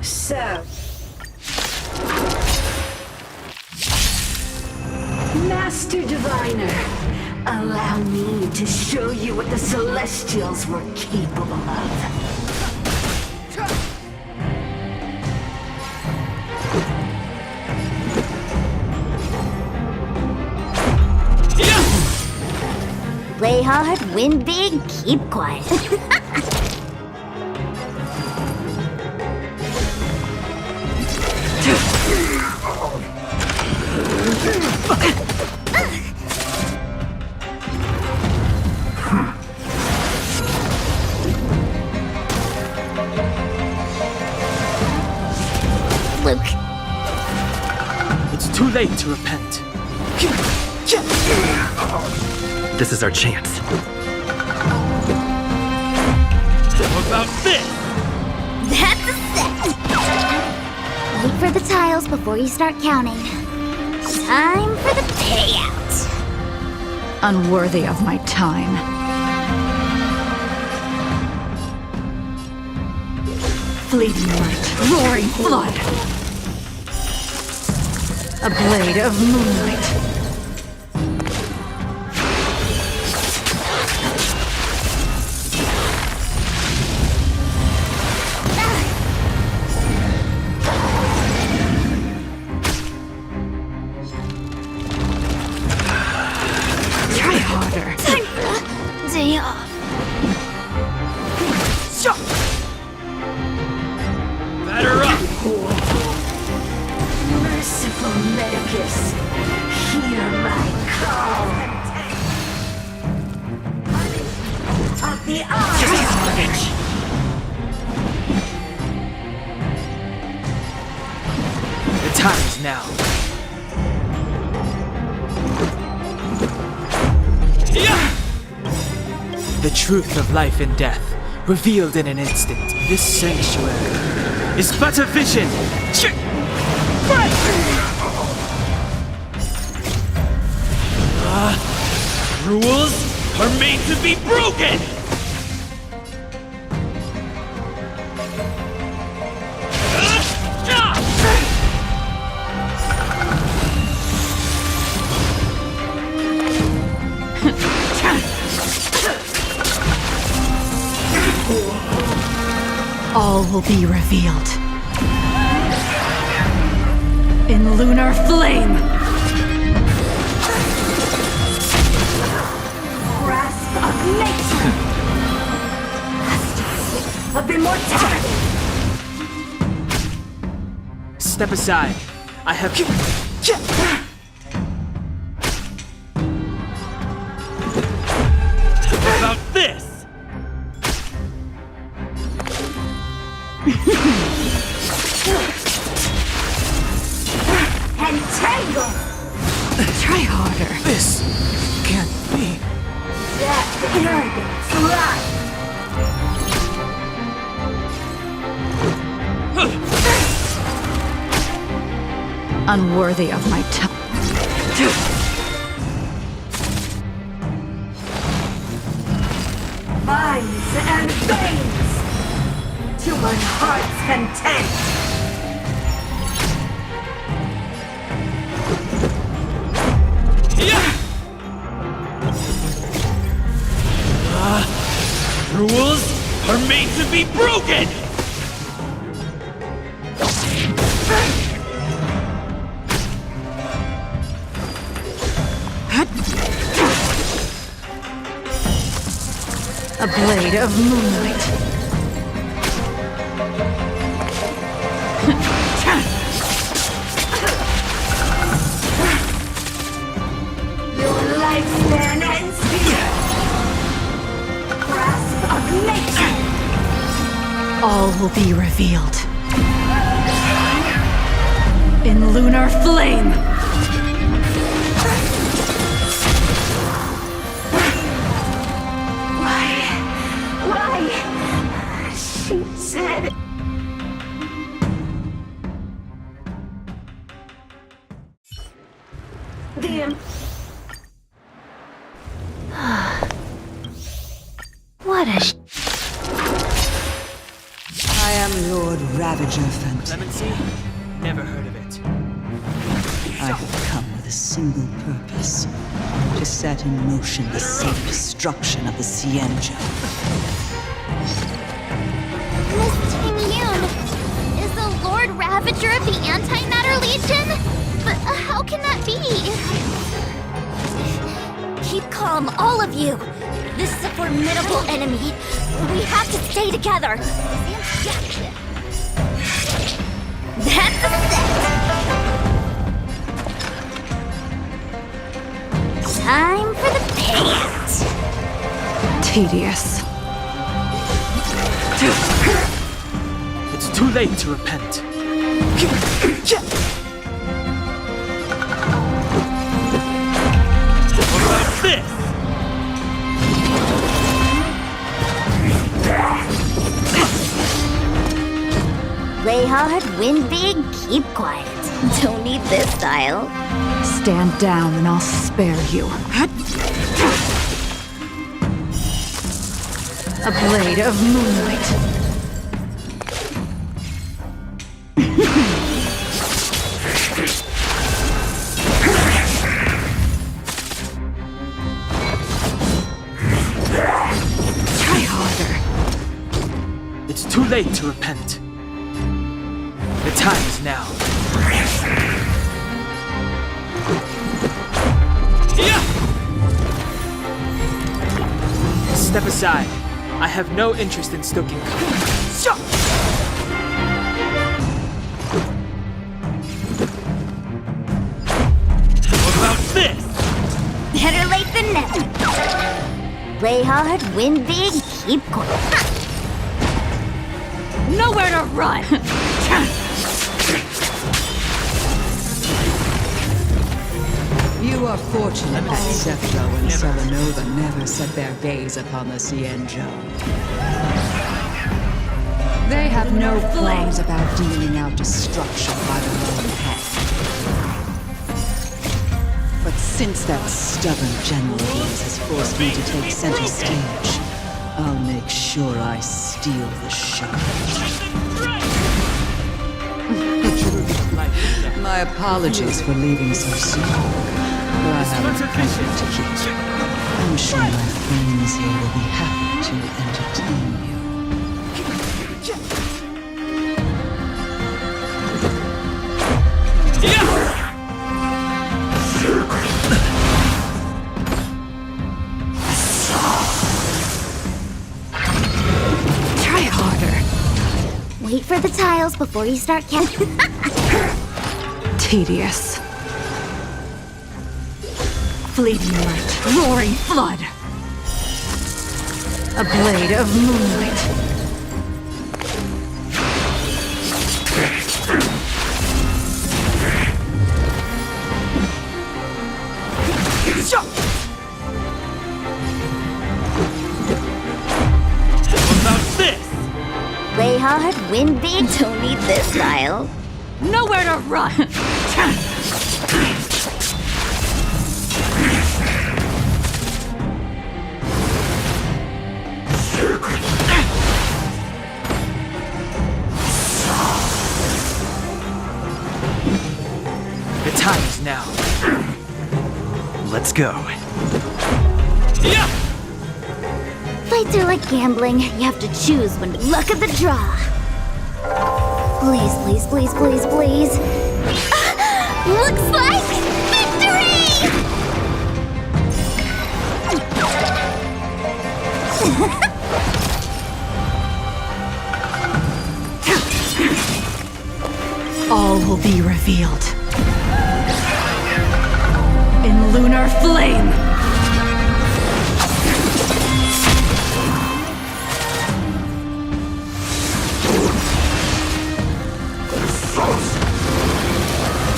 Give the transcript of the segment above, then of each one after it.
So, Master Diviner, allow me to show you what the Celestials were capable of. Play hard, win big, keep quiet. Luke. It's too late to repent. This is our chance. How about this? That's a set! Wait for the tiles before you start counting. Time for the payout. Unworthy of my time. Fleeting light, roaring flood. A blade of moonlight. Day off. Batter up! Merciful Medicus, hear my call. Of the eye. The time is now. The truth of life and death, revealed in an instant. This sanctuary is but a vision. Rules are made to be broken! All will be revealed. In lunar flame! Grasp of nature! Mastery of immortality! Step aside. I have... How about this? Entangle! Try harder. This can't be. Death, arrogance, life! Unworthy of my time. Minds and veins! To my heart's content! Rules are made to be broken! A blade of moonlight. Your lifespan ends here! Grasp of nature! All will be revealed. In lunar flame! Why? She said... What a I am Lord Ravager Fenton. Clemency? Never heard of it. I have come with a single purpose. To set in motion the safe destruction of the Sienja. Miss Ting-Yun is the Lord Ravager of the Antimatter Legion? But how can that be? Keep calm, all of you. This is a formidable enemy. We have to stay together. That's a set. Time for the payout. Tedious. It's too late to repent. What about this? Play hard, win big, keep quiet. Don't need this style. Stand down and I'll spare you. A blade of moonlight. Try harder. It's too late to repent. The time is now. Step aside. I have no interest in stoking conflict. What about this? Better late than never. Play hard, win big, keep quiet. Nowhere to run! You are fortunate that Septo and Selenova never set their gaze upon the Sienjo. They have no qualms about dealing out destruction by their own hand. But since that stubborn general of yours has forced me to take center stage, I'll make sure I steal the show. My apologies for leaving so soon, but I have an appointment to keep. I'm sure my friends here will be happy to entertain you. Wait for the tiles before you start counting. Tedious. Fleeting light, roaring flood. A blade of moonlight. About this! Play hard, win big, don't need this style. Nowhere to run! The time is now. Let's go. Yeah! Fights are like gambling. You have to choose when to luck of the draw. Please, please, please, please, please. Looks like victory! All will be revealed. In lunar flame!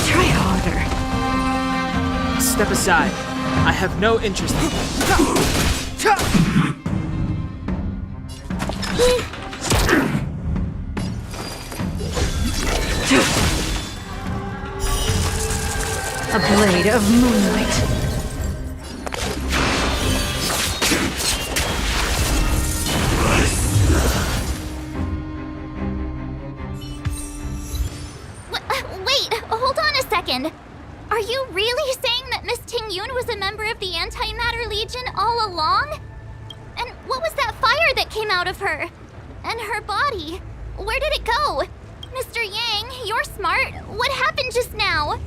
Try harder. Step aside. I have no interest in A blade of moonlight. Wait, hold on a second. Are you really saying that Miss Ting-Yun was a member of the Antimatter Legion all along? And what was that fire that came out of her? And her body? Where did it go? Mr. Yang, you're smart. What happened just now?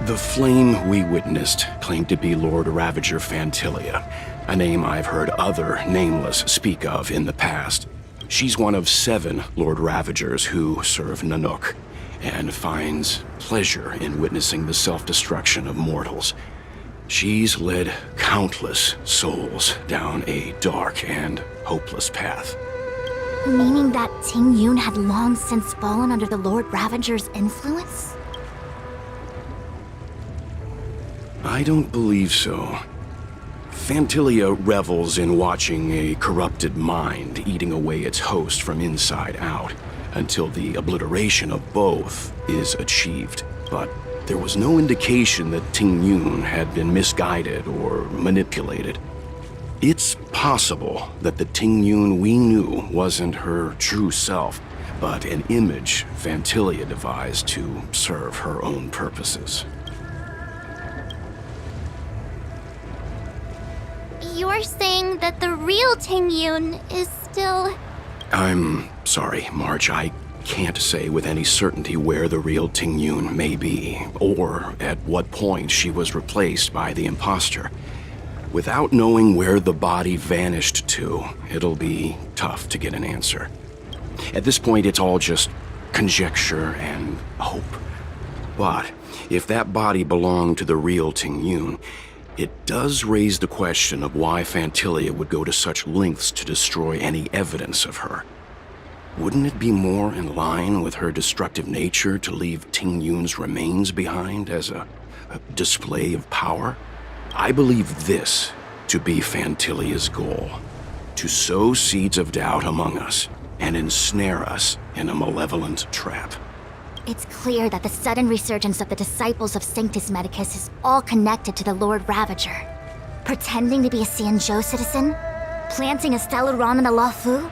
The flame we witnessed claimed to be Lord Ravager Fantilia, a name I've heard other nameless speak of in the past. She's one of 7 Lord Ravagers who serve Nanook, and finds pleasure in witnessing the self-destruction of mortals. She's led countless souls down a dark and hopeless path. Meaning that Ting-Yun had long since fallen under the Lord Ravager's influence? I don't believe so. Fantilia revels in watching a corrupted mind eating away its host from inside out, until the obliteration of both is achieved. But there was no indication that Ting-Yun had been misguided or manipulated. It's possible that the Ting-Yun we knew wasn't her true self, but an image Fantilia devised to serve her own purposes. You're saying that the real Ting-Yun is still... I'm sorry, March. I can't say with any certainty where the real Ting-Yun may be, or at what point she was replaced by the imposter. Without knowing where the body vanished to, it'll be tough to get an answer. At this point, it's all just conjecture and hope. But if that body belonged to the real Ting-Yun, it does raise the question of why Fantilia would go to such lengths to destroy any evidence of her. Wouldn't it be more in line with her destructive nature to leave Ting-Yun's remains behind as a display of power? I believe this to be Fantilia's goal: to sow seeds of doubt among us and ensnare us in a malevolent trap. It's clear that the sudden resurgence of the disciples of Sanctus Medicus is all connected to the Lord Ravager. Pretending to be a Xianzhou citizen? Planting a Stellaron in the Luofu?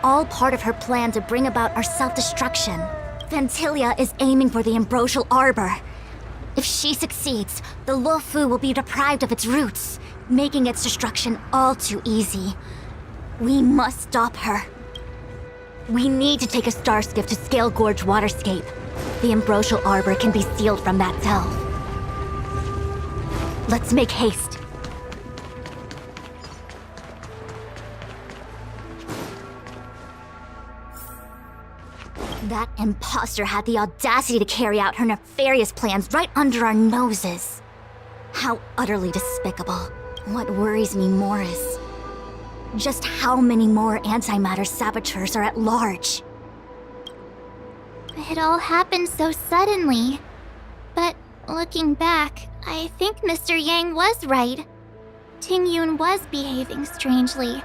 All part of her plan to bring about our self-destruction. Fantilia is aiming for the Ambrosial Arbor. If she succeeds, the Luofu will be deprived of its roots, making its destruction all too easy. We must stop her. We need to take a star skiff to Scale Gorge Waterscape. The Ambrosial Arbor can be sealed from that delve. Let's make haste. imposter had the audacity to carry out her nefarious plans right under our noses. How utterly despicable. What worries me more is just how many more antimatter saboteurs are at large. It all happened so suddenly. But looking back, I think Mr. Yang was right. Ting Yun was behaving strangely.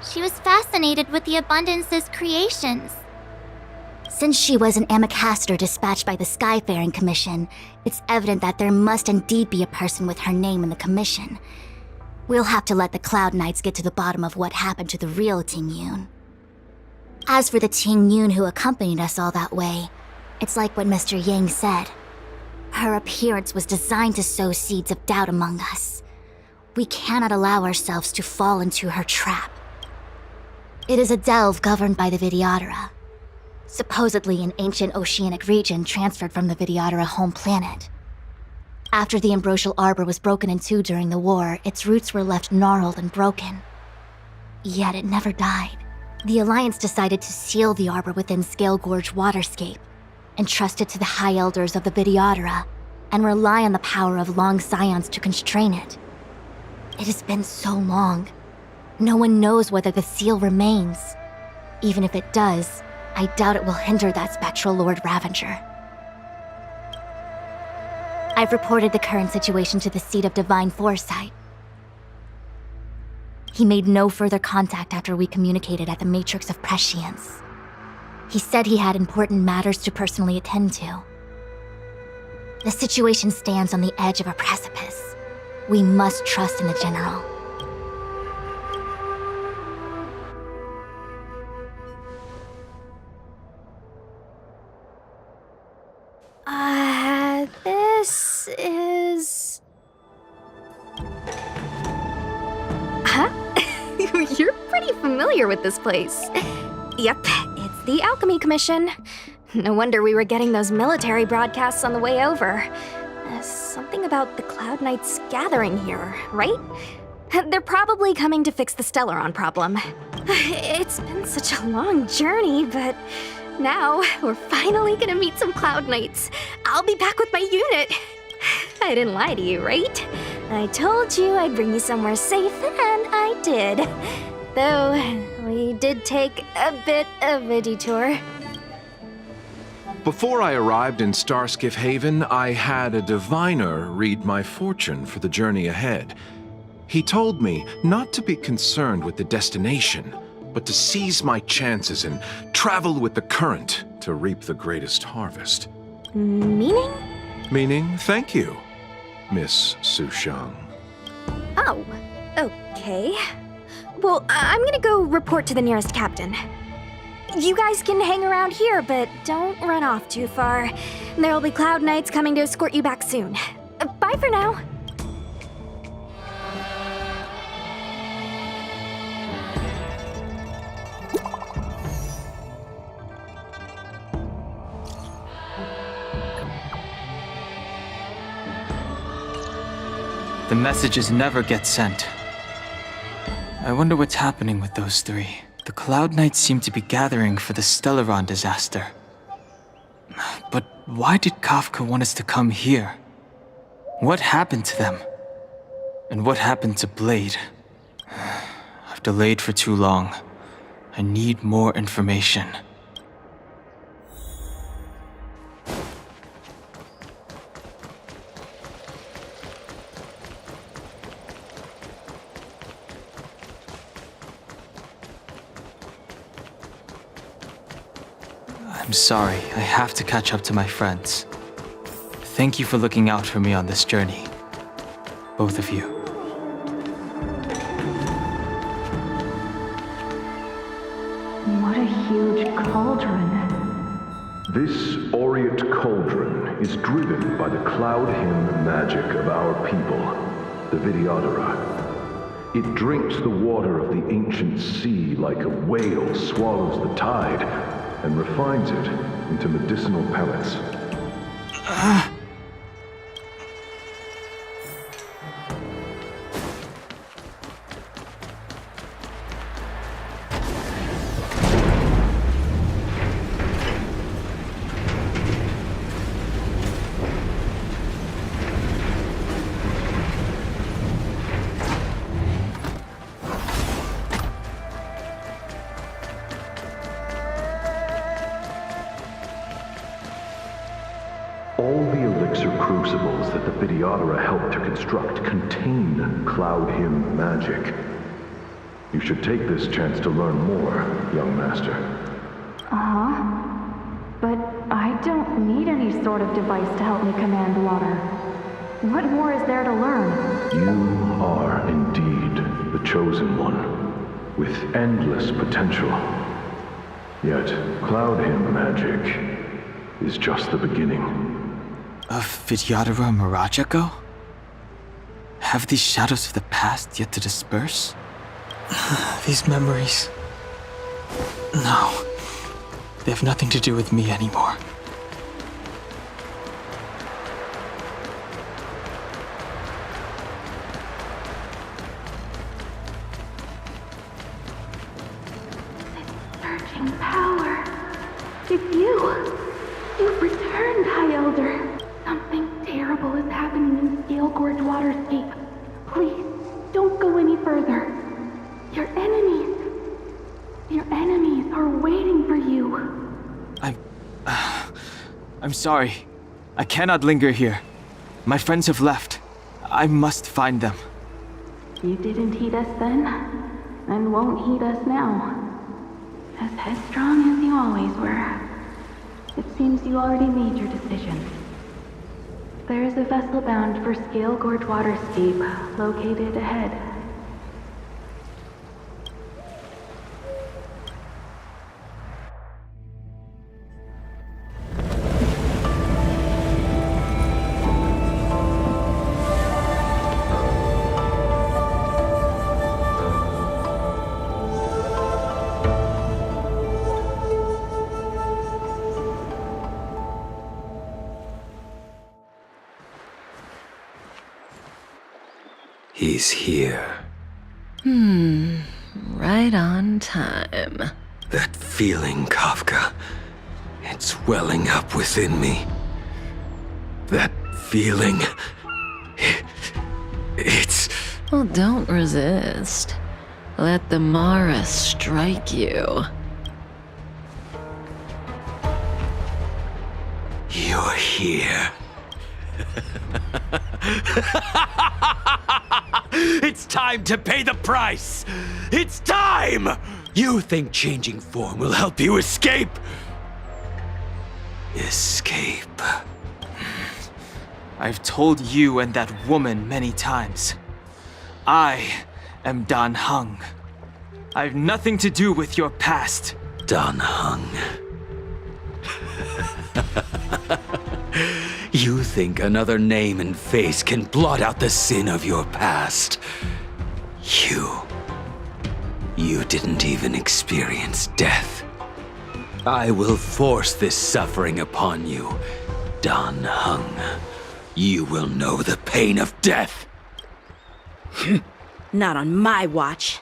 She was fascinated with the Abundance's creations. Since she was an Amicastor dispatched by the Skyfaring Commission, it's evident that there must indeed be a person with her name in the commission. We'll have to let the Cloud Knights get to the bottom of what happened to the real Ting Yun. As for the Ting Yun who accompanied us all that way, it's like what Mr. Yang said. Her appearance was designed to sow seeds of doubt among us. We cannot allow ourselves to fall into her trap. It is a delve governed by the Vidyadhara, supposedly an ancient oceanic region transferred from the Vidyadhara home planet. After the Ambrosial Arbor was broken in two during the war, its roots were left gnarled and broken. Yet it never died. The Alliance decided to seal the arbor within Scale Gorge Waterscape, entrust it to the High Elders of the Vidyadhara, and rely on the power of Long Scions to constrain it. It has been so long. No one knows whether the seal remains. Even if it does, I doubt it will hinder that spectral Lord Ravager. I've reported the current situation to the Seat of Divine Foresight. He made no further contact after we communicated at the Matrix of Prescience. He said he had important matters to personally attend to. The situation stands on the edge of a precipice. We must trust in the General. This is... Huh? You're pretty familiar with this place. Yep, it's the Alchemy Commission. No wonder we were getting those military broadcasts on the way over. Something about the Cloud Knights gathering here, right? They're probably coming to fix the Stellaron problem. It's been such a long journey, but now we're finally gonna meet some Cloud Knights. I'll be back with my unit. I didn't lie to you, right? I told you I'd bring you somewhere safe, and I did. Though, we did take a bit of a detour. Before I arrived in Starskiff Haven, I had a diviner read my fortune for the journey ahead. He told me not to be concerned with the destination, but to seize my chances and travel with the current to reap the greatest harvest. Meaning? Meaning, thank you, Miss Sushang. Oh, okay. Well, I'm gonna go report to the nearest captain. You guys can hang around here, but don't run off too far. There'll be Cloud Knights coming to escort you back soon. Bye for now. The messages never get sent. I wonder what's happening with those three. The Cloud Knights seem to be gathering for the Stellaron disaster. But why did Kafka want us to come here? What happened to them? And what happened to Blade? I've delayed for too long. I need more information. I'm sorry, I have to catch up to my friends. Thank you for looking out for me on this journey. Both of you. What a huge cauldron. This aureate cauldron is driven by the cloud hymn magic of our people, the Vidyadhara. It drinks the water of the ancient sea like a whale swallows the tide, and refines it into medicinal pellets. that the Videodora helped to construct contain Cloud Hymn magic. You should take this chance to learn more, young master. But I don't need any sort of device to help me command water. What more is there to learn? You are indeed the chosen one, with endless potential. Yet, Cloud Hymn magic is just the beginning. Of Vidyadhara Mirajago? Have these shadows of the past yet to disperse? These memories... No. They have nothing to do with me anymore. Surging power. It's you. You've returned, High Elder. Something terrible is happening in Scale Gorge Waterscape. Please, don't go any further. Your enemies are waiting for you. I'm sorry. I cannot linger here. My friends have left. I must find them. You didn't heed us then, and won't heed us now. As headstrong as you always were. It seems you already made your decision. There is a vessel bound for Scale Gorge Waterscape, located ahead. He's here. Right on time. That feeling, Kafka. It's welling up within me. That feeling... It's... Well, don't resist. Let the Mara strike you. You're here. It's time to pay the price! It's time! You think changing form will help you escape? Escape. I've told you and that woman many times. I am Dan Heng. I've nothing to do with your past. Dan Heng. You think another name and face can blot out the sin of your past? You didn't even experience death. I will force this suffering upon you, Dan Heng. You will know the pain of death. Not on my watch.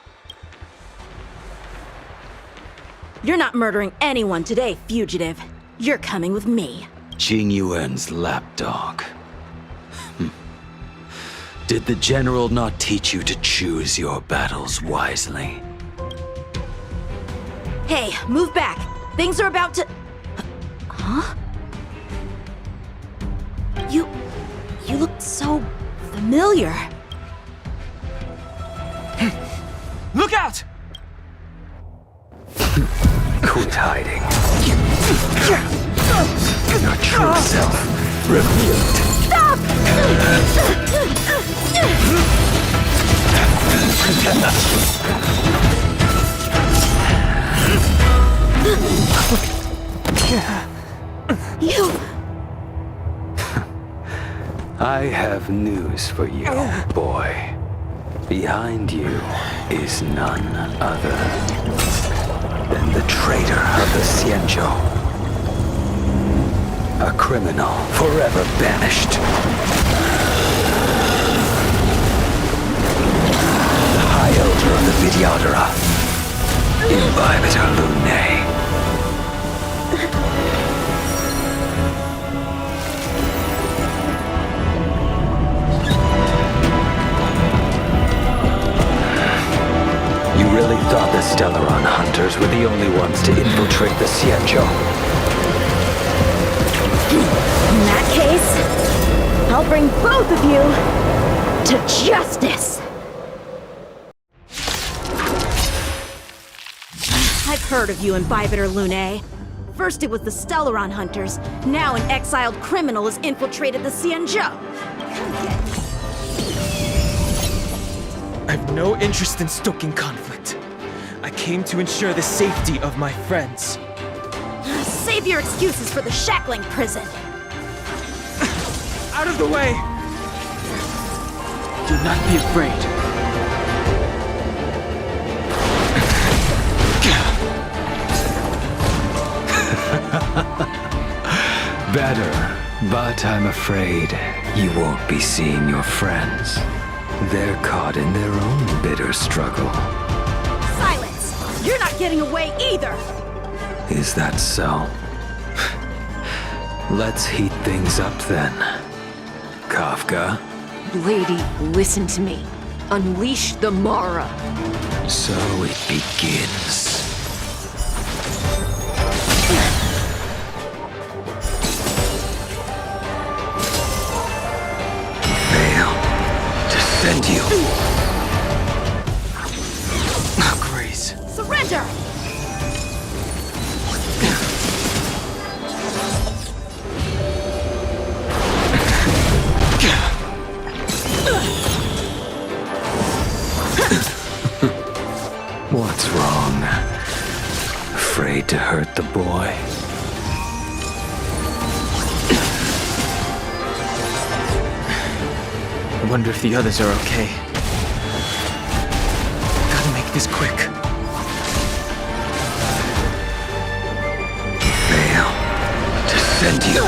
You're not murdering anyone today, fugitive. You're coming with me. Jing Yuan's lapdog. Did the general not teach you to choose your battles wisely? Hey, move back. Things are about to... Huh? You look so familiar. Look out! Quit hiding. Your true self revealed. Stop! You... I have news for you, boy. Behind you is none other than the traitor of the Xianzhou. A criminal forever banished. The High Elder of the Vidyadhara. Imbibitor Lunae. You really thought the Stellaron hunters were the only ones to infiltrate the Xianzhou? In that case... I'll bring both of you to justice! I've heard of you and Bibiter Lune. First it was the Stellaron Hunters, now an exiled criminal has infiltrated the Xianzhou. I've no interest in stoking conflict. I came to ensure the safety of my friends. Save your excuses for the shackling prison. Out of the way! Do not be afraid. Better, but I'm afraid you won't be seeing your friends. They're caught in their own bitter struggle. Silence! You're not getting away either! Is that so? Let's heat things up then. Kafka? Lady, listen to me. Unleash the Mara. So it begins. Send you. Grace. Surrender! What's wrong? Afraid to hurt the boy? I wonder if the others are okay. Gotta make this quick. Fail to send you.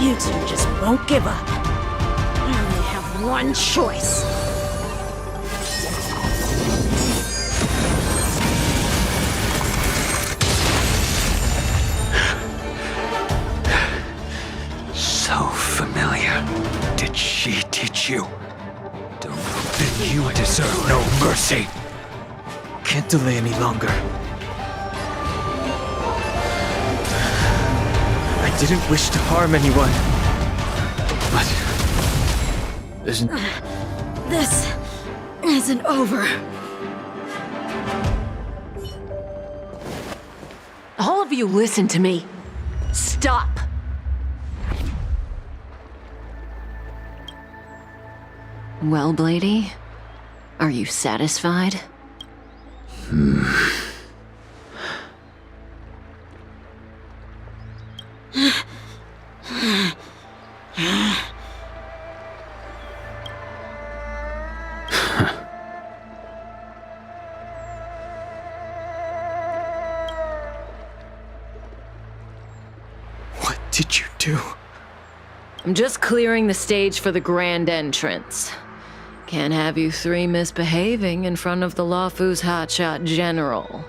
You two just won't give up. I only have one choice. So familiar. Did she teach you? Then you deserve no mercy. Can't delay any longer. I didn't wish to harm anyone. But This isn't over. All of you listen to me. Stop. Well, Blady, are you satisfied? what did you do? I'm just clearing the stage for the grand entrance. Can't have you three misbehaving in front of the Luofu's hotshot general.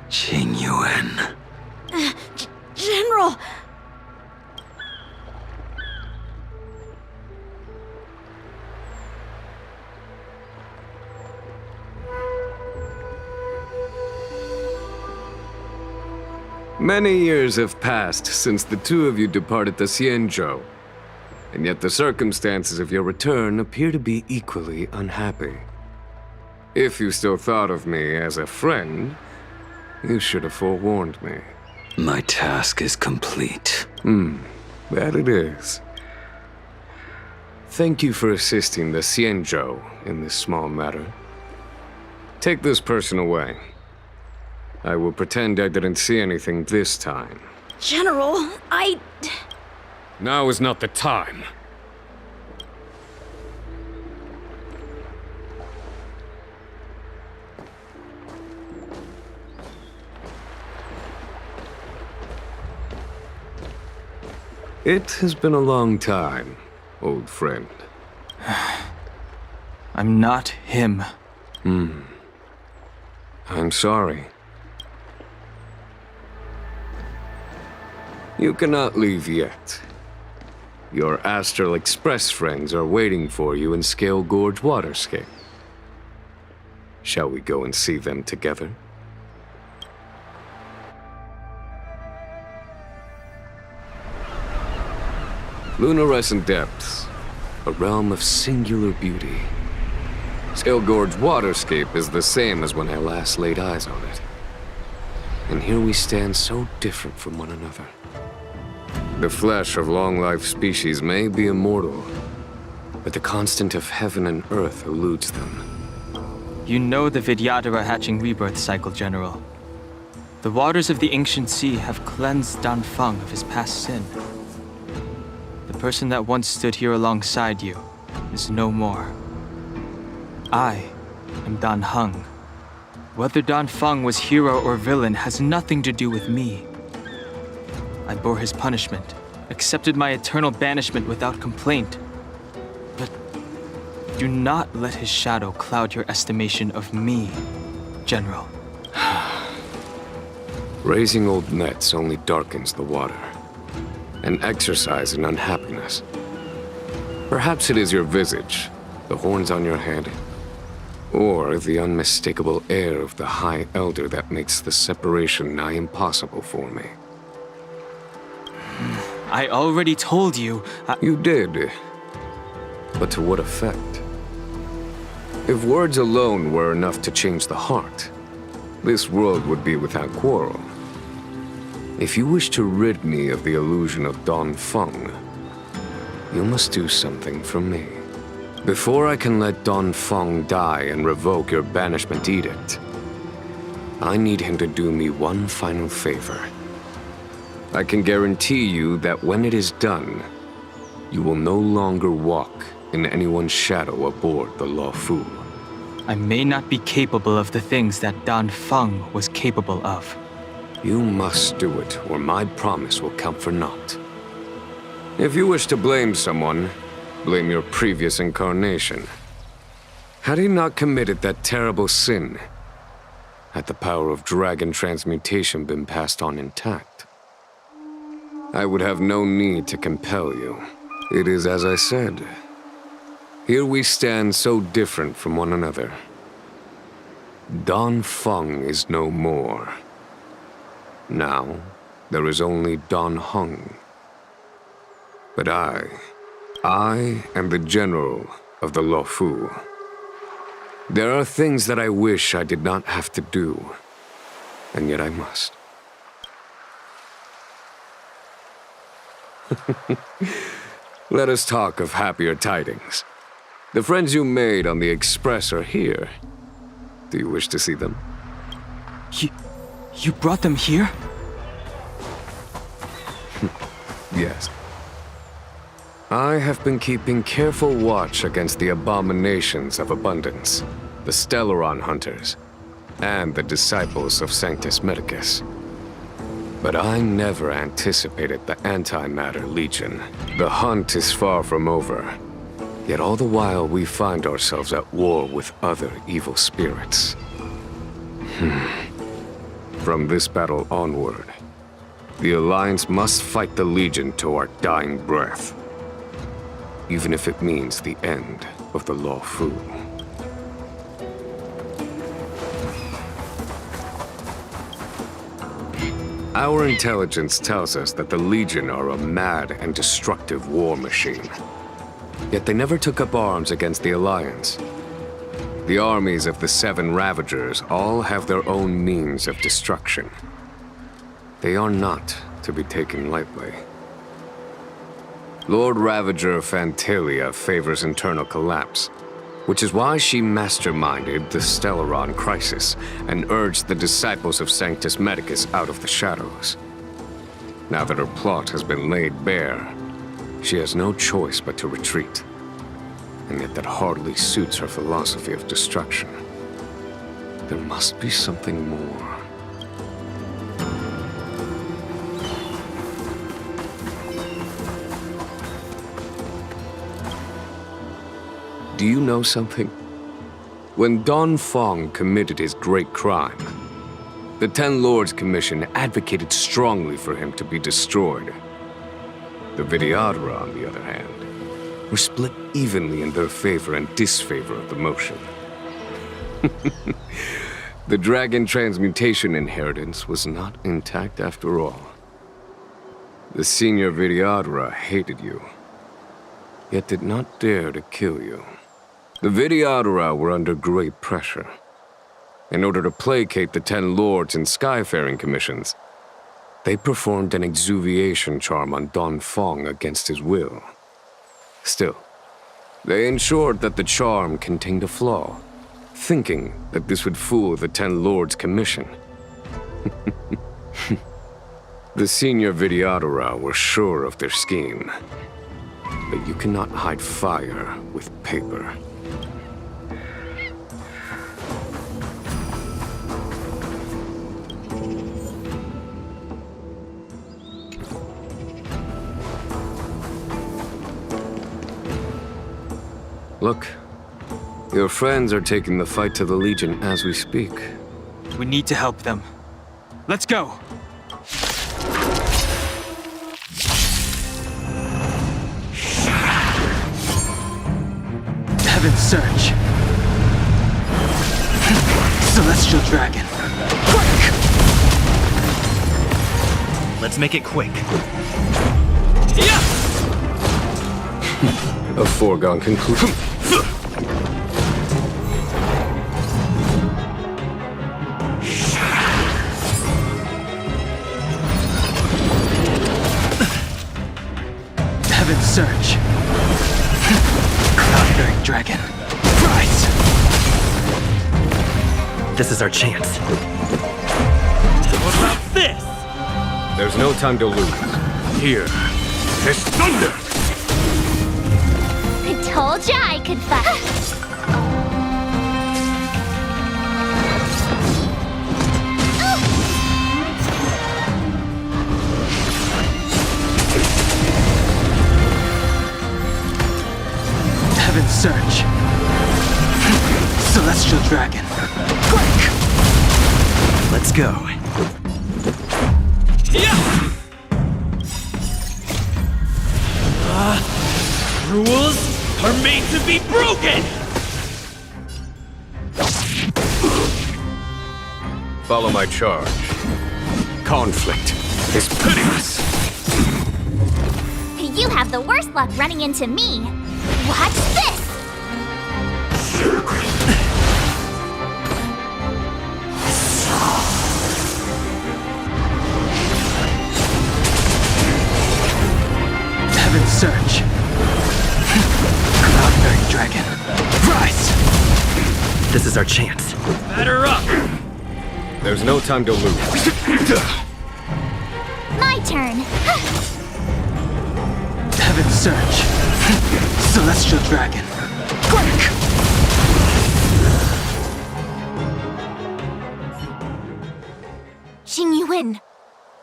Qing Yuan. General! Many years have passed since the two of you departed the Xianzhou, and yet the circumstances of your return appear to be equally unhappy. If you still thought of me as a friend, you should have forewarned me. My task is complete. That it is. Thank you for assisting the Xianzhou in this small matter. Take this person away. I will pretend I didn't see anything this time. General, Now is not the time. It has been a long time, old friend. I'm not him. I'm sorry. You cannot leave yet. Your Astral Express friends are waiting for you in Scale Gorge Waterscape. Shall we go and see them together? Lunarescent Depths, a realm of singular beauty. Skelgord's waterscape is the same as when I last laid eyes on it. And here we stand so different from one another. The flesh of long-lived species may be immortal, but the constant of heaven and earth eludes them. You know the Vidyadhara hatching rebirth cycle, General. The waters of the ancient sea have cleansed Dan Feng of his past sin. The person that once stood here alongside you is no more. I am Dan Heng. Whether Dan Feng was hero or villain has nothing to do with me. I bore his punishment, accepted my eternal banishment without complaint. But do not let his shadow cloud your estimation of me, General. Raising old nets only darkens the water. An exercise in unhappiness. Perhaps it is your visage, the horns on your head, or the unmistakable air of the High Elder that makes the separation nigh impossible for me. I already told you. You did. But to what effect? If words alone were enough to change the heart, this world would be without quarrel. If you wish to rid me of the illusion of Dan Feng, you must do something for me. Before I can let Dan Feng die and revoke your banishment edict, I need him to do me one final favor. I can guarantee you that when it is done, you will no longer walk in anyone's shadow aboard the Luofu. I may not be capable of the things that Dan Feng was capable of. You must do it, or my promise will count for naught. If you wish to blame someone, blame your previous incarnation. Had he not committed that terrible sin, had the power of dragon transmutation been passed on intact, I would have no need to compel you. It is as I said. Here we stand so different from one another. Dan Feng is no more. Now, there is only Dan Heng. But I am the general of the Luofu. There are things that I wish I did not have to do, and yet I must. Let us talk of happier tidings. The friends you made on the Express are here. Do you wish to see them? You brought them here? Yes. I have been keeping careful watch against the abominations of abundance, the Stellaron hunters, and the disciples of Sanctus Medicus. But I never anticipated the Antimatter Legion. The hunt is far from over, yet all the while we find ourselves at war with other evil spirits. From this battle onward, the Alliance must fight the Legion to our dying breath, even if it means the end of the Luofu. Our intelligence tells us that the Legion are a mad and destructive war machine. Yet they never took up arms against the Alliance. The armies of the Seven Ravagers all have their own means of destruction. They are not to be taken lightly. Lord Ravager Fantalia favors internal collapse, which is why she masterminded the Stellaron crisis and urged the disciples of Sanctus Medicus out of the shadows. Now that her plot has been laid bare, she has no choice but to retreat. And yet that hardly suits her philosophy of destruction. There must be something more. Do you know something? When Dan Feng committed his great crime, the Ten Lords Commission advocated strongly for him to be destroyed. The Vidyadhara, on the other hand, were split evenly in their favor and disfavor of the motion. The dragon transmutation inheritance was not intact after all. The senior Videodora hated you, yet did not dare to kill you. The Videodora were under great pressure. In order to placate the 10 lords and skyfaring commissions, they performed an exuviation charm on Don Fong against his will. Still, they ensured that the charm contained a flaw, thinking that this would fool the 10 lords' commission. The senior Videodora were sure of their scheme, but you cannot hide fire with paper. Look, your friends are taking the fight to the Legion as we speak. We need to help them. Let's go! Heaven's Surge. Celestial Dragon. Quick! Let's make it quick. Yeah! A foregone conclusion. Heaven's Surge. Cloud-bearing Dragon. Rise! This is our chance. What about this? There's no time to lose. Here is thunder! I told ya I could fight. Heaven's Surge. Celestial Dragon. Quick! Let's go. Yeah! Rules are made to be broken! Follow my charge. Conflict is pitiless. You have the worst luck running into me. Watch this! Heaven's Surge. Cloud-bearing Dragon. Rise! This is our chance. Batter up! There's no time to lose. My turn. Heaven's Surge. Celestial Dragon. Quick! Xing Yuan,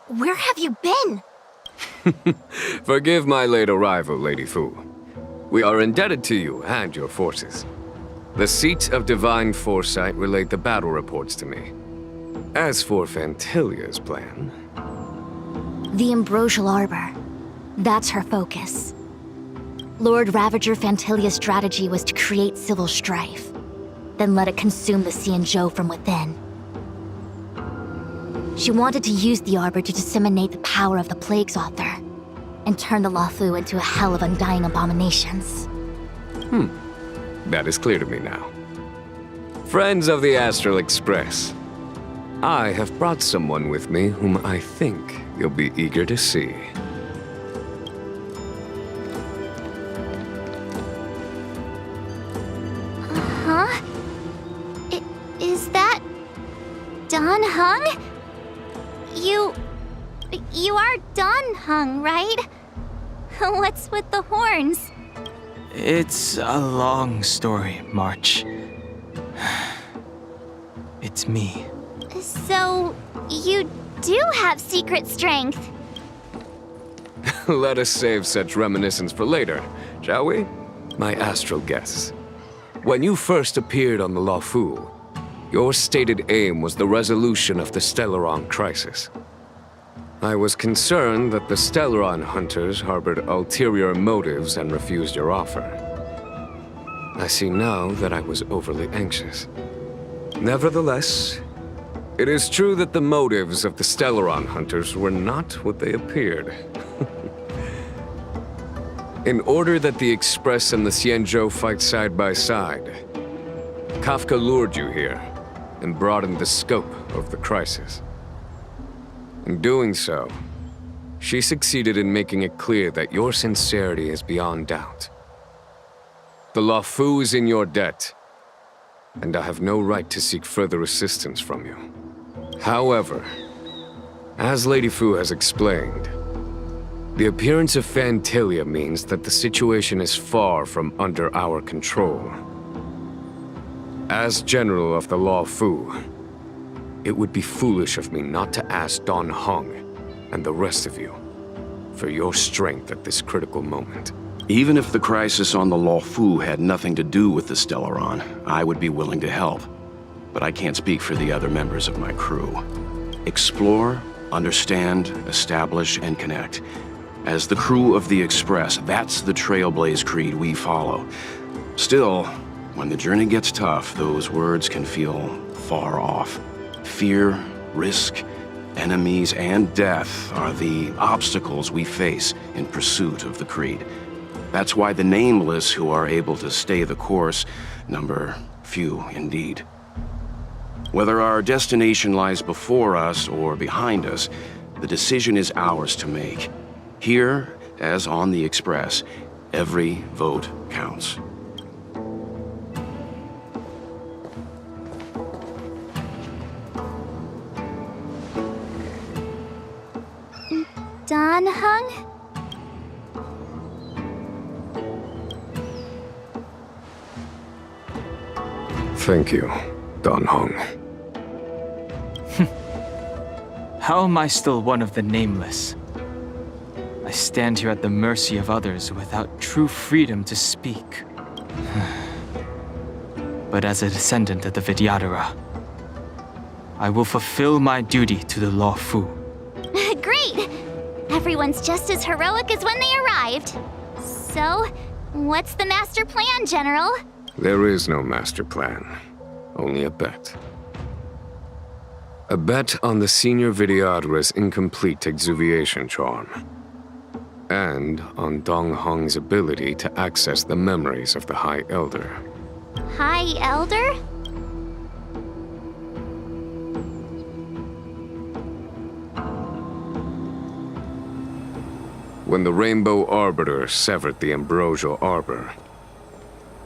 where have you been? Forgive my late arrival, Lady Fu. We are indebted to you and your forces. The seats of divine foresight relate the battle reports to me. As for Fantilia's plan... The Ambrosial Arbor. That's her focus. Lord Ravager Fantilia's strategy was to create civil strife, then let it consume the Xianzhou from within. She wanted to use the Arbor to disseminate the power of the Plague's author, and turn the Luofu into a hell of undying abominations. That is clear to me now. Friends of the Astral Express, I have brought someone with me whom I think you'll be eager to see. Huh? Is that... Don Hung? You are Don Hung, right? What's with the horns? It's a long story, March. It's me. So, you do have secret strength. Let us save such reminiscence for later, shall we? My astral guests. When you first appeared on the Luofu, your stated aim was the resolution of the Stellaron crisis. I was concerned that the Stellaron hunters harbored ulterior motives and refused your offer. I see now that I was overly anxious. Nevertheless, it is true that the motives of the Stellaron hunters were not what they appeared. In order that the Express and the Xianzhou fight side by side, Kafka lured you here and broadened the scope of the crisis. In doing so, she succeeded in making it clear that your sincerity is beyond doubt. The Luofu is in your debt, and I have no right to seek further assistance from you. However, as Lady Fu has explained, the appearance of Fantilia means that the situation is far from under our control. As General of the Luofu, it would be foolish of me not to ask Don Hong and the rest of you for your strength at this critical moment. Even if the crisis on the Luofu had nothing to do with the Stellaron, I would be willing to help. But I can't speak for the other members of my crew. Explore, understand, establish, and connect. As the crew of the Express, that's the Trailblaze creed we follow. Still, when the journey gets tough, those words can feel far off. Fear, risk, enemies, and death are the obstacles we face in pursuit of the creed. That's why the nameless who are able to stay the course number few indeed. Whether our destination lies before us or behind us, the decision is ours to make. Here, as on the Express, every vote counts. Don Hung? Thank you, Don Hong. How am I still one of the nameless? I stand here at the mercy of others without true freedom to speak. But as a descendant of the Vidyadhara, I will fulfill my duty to the Luofu. Great! Everyone's just as heroic as when they arrived. So, what's the master plan, General? There is no master plan, only a bet. A bet on the senior Vidyadhara's incomplete exuviation charm. And on Dong Hong's ability to access the memories of the High Elder. High Elder? When the Rainbow Arbiter severed the Ambrosial Arbor,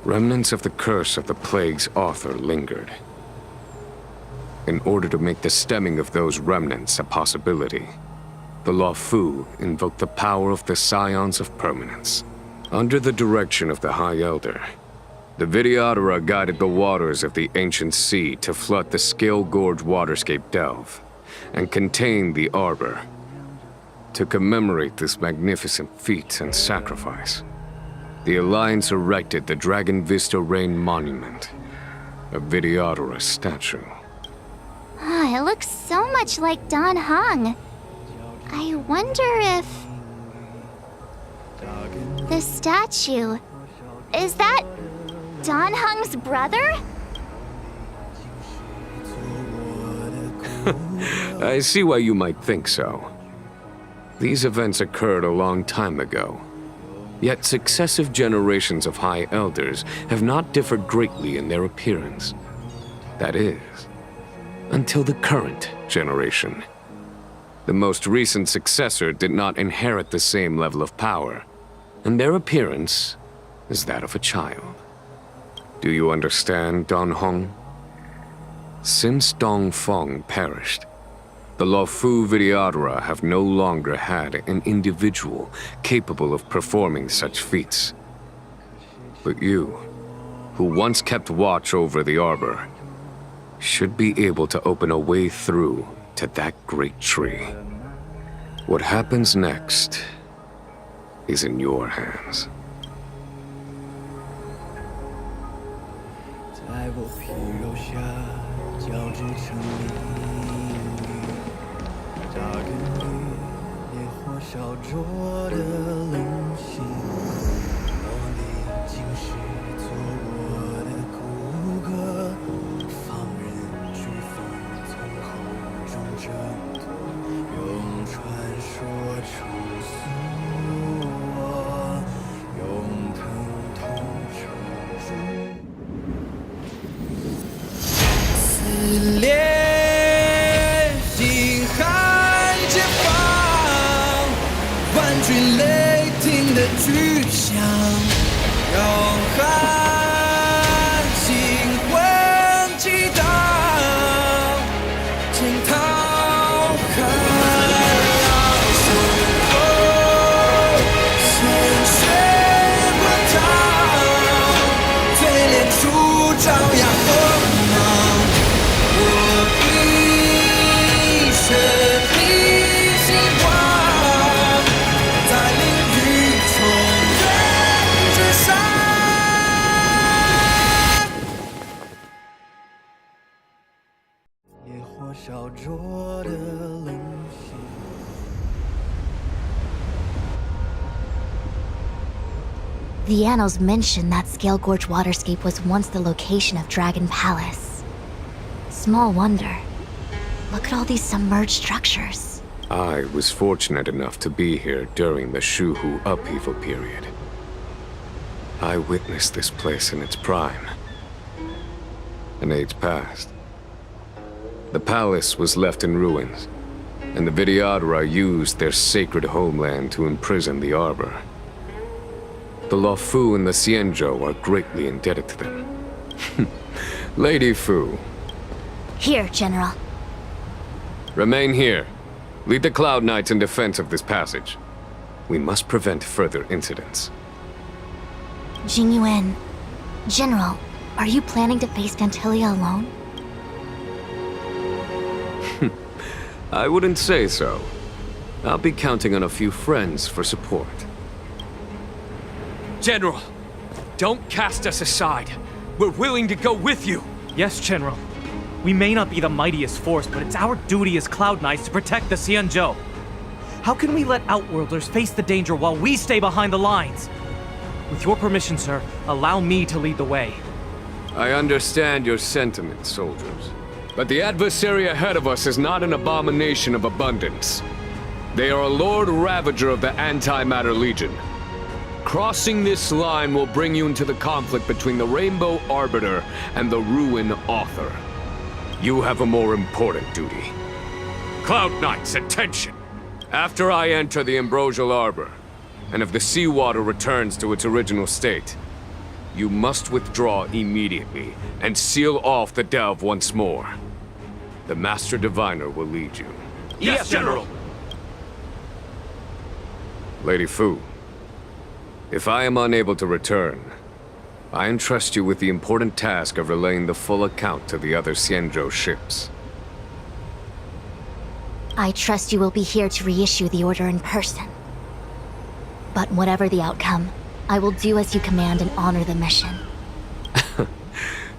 remnants of the curse of the plague's author lingered. In order to make the stemming of those remnants a possibility, the Luofu invoked the power of the Scions of Permanence. Under the direction of the High Elder, the Vidyadhara guided the waters of the ancient sea to flood the Scale Gorge waterscape delve and contain the Arbor. To commemorate this magnificent feat and sacrifice, the Alliance erected the Dragon Vista Rain Monument, a Vidyadhara statue. Ah, it looks so much like Don Hong. I wonder if... the statue... is that Don Hong's brother? I see why you might think so. These events occurred a long time ago. Yet successive generations of High Elders have not differed greatly in their appearance. That is, until the current generation. The most recent successor did not inherit the same level of power, and their appearance is that of a child. Do you understand, Don Hong? Since Dong Feng perished, the Luofu Vidyadhara have no longer had an individual capable of performing such feats. But you, who once kept watch over the Arbor, should be able to open a way through to that great tree. What happens next is in your hands. 在我皮肉下交织成泥泞，扎根于烈火烧灼的灵性，我历经是做我的骨骼，放任征途，用传说重塑我，用疼痛撑住。撕裂心海解放，万军雷霆的巨响，摇撼心魂激荡，惊涛骇浪，胸口鲜血滚烫，嘴脸处张扬锋芒，我一生的希望，在领域重任之上。烈火烧灼的灵犀。The annals mention that Scale Gorge waterscape was once the location of Dragon Palace. Small wonder. Look at all these submerged structures. I was fortunate enough to be here during the Shuhu upheaval period. I witnessed this place in its prime. An age passed. The palace was left in ruins, and the Vidyadhara used their sacred homeland to imprison the Arbor. The Luofu and the Xianzhou are greatly indebted to them. Lady Fu, Here, General. remain here. Lead the Cloud Knights in defense of this passage. We must prevent further incidents. Jingyuan. General, are you planning to face Dantilia alone? I wouldn't say so. I'll be counting on a few friends for support. General, don't cast us aside. We're willing to go with you. Yes, General. We may not be the mightiest force, but it's our duty as Cloud Knights to protect the Xianzhou. How can we let Outworlders face the danger while we stay behind the lines? With your permission, sir, allow me to lead the way. I understand your sentiments, soldiers. But the adversary ahead of us is not an abomination of abundance. They are a Lord Ravager of the Antimatter Legion. Crossing this line will bring you into the conflict between the Rainbow Arbiter and the Ruin Author. You have a more important duty. Cloud Knights, attention! After I enter the Ambrosial Arbor, and if the seawater returns to its original state, you must withdraw immediately and seal off the delve once more. The Master Diviner will lead you. Yes, General! Lady Fu, if I am unable to return, I entrust you with the important task of relaying the full account to the other Xianzhou ships. I trust you will be here to reissue the order in person. But whatever the outcome, I will do as you command and honor the mission.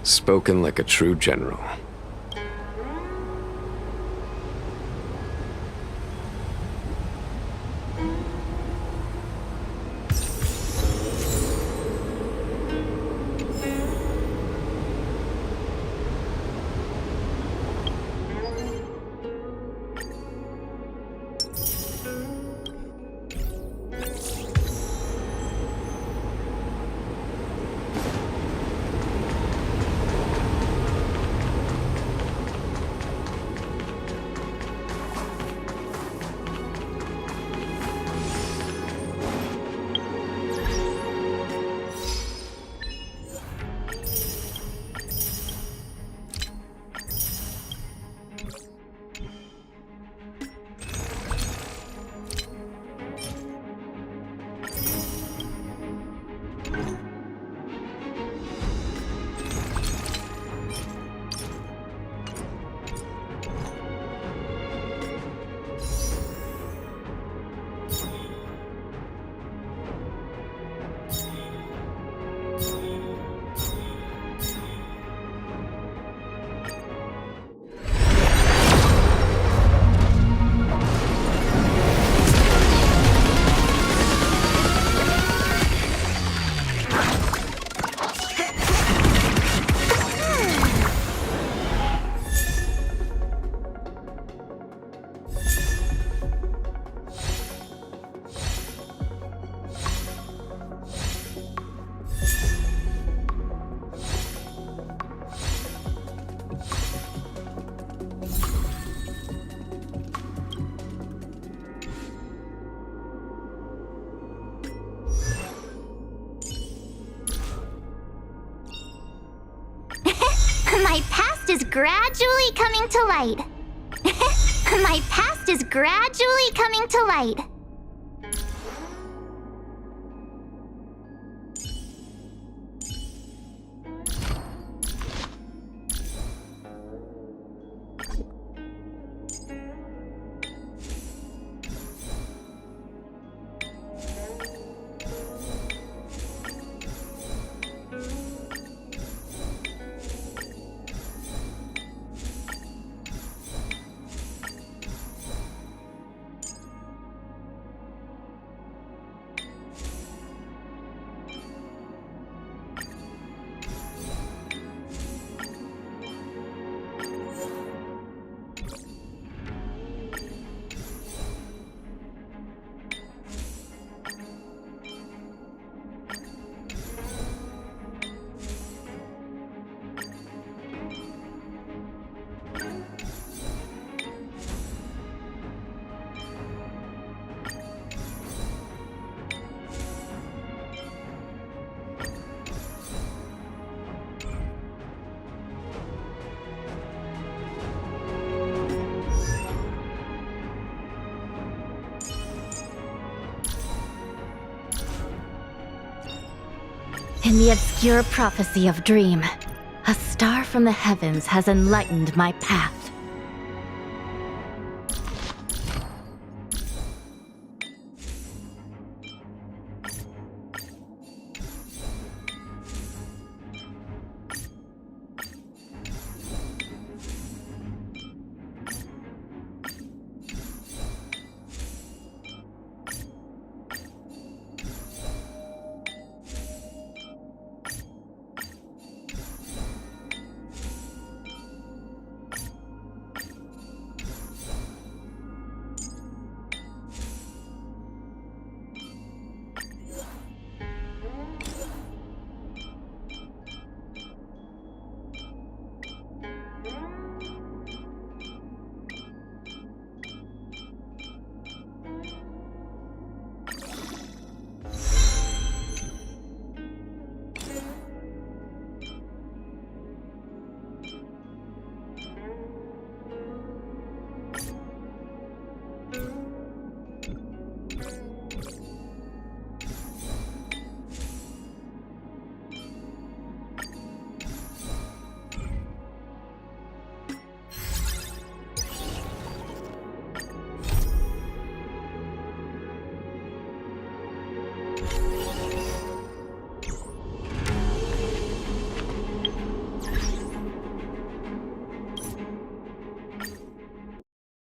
Spoken like a true general. gradually coming to light. My past is gradually coming to light. In the obscure prophecy of Dream, a star from the heavens has enlightened my path.